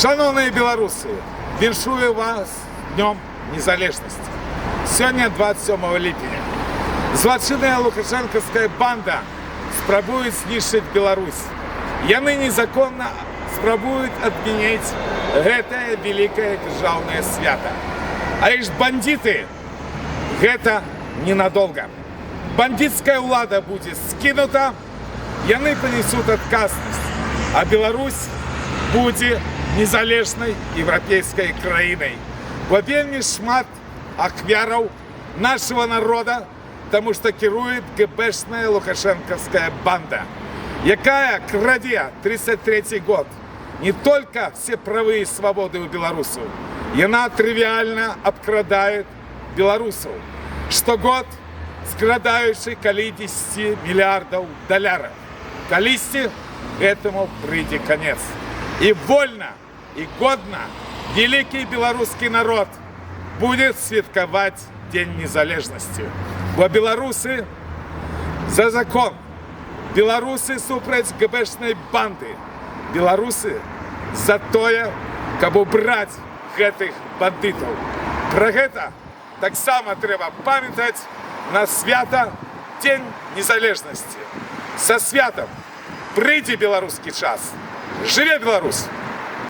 Шановні білоруси, віншую вас Днем Незалежності. Сьогодні 27 липня. Злочинная лукашенковская банда спробует знищити Беларусь. Яны незаконно спробуют отменить гэтае великое державное свято. А лишь бандиты гэта ненадолго. Бандитская влада будет скинута, яны понесут отказность, а Беларусь будет незалежной европейской краиной. Бо вельмі шмат ахвяраў нашего народа, потому что кирует ГБшная лукашенковская банда, якая краде 33 год не только все правы и свободы у белорусов, яна тривиально обкрадает белорусов, штогод скрадаючи каля 10 миллиардов долларов. Калісьці этому прыйдзе конец. И вольно, и годно великий белорусский народ будет святкаваць День незалежности. Бо белорусы за закон, белорусы супраць ГБшной банды, белорусы за тое, каб убраць гэтых бандытаў. Пра гэта таксама трэба памятаць на свята День незалежности. Со святом! Прыйдзе беларускі час! Жыве Беларусь!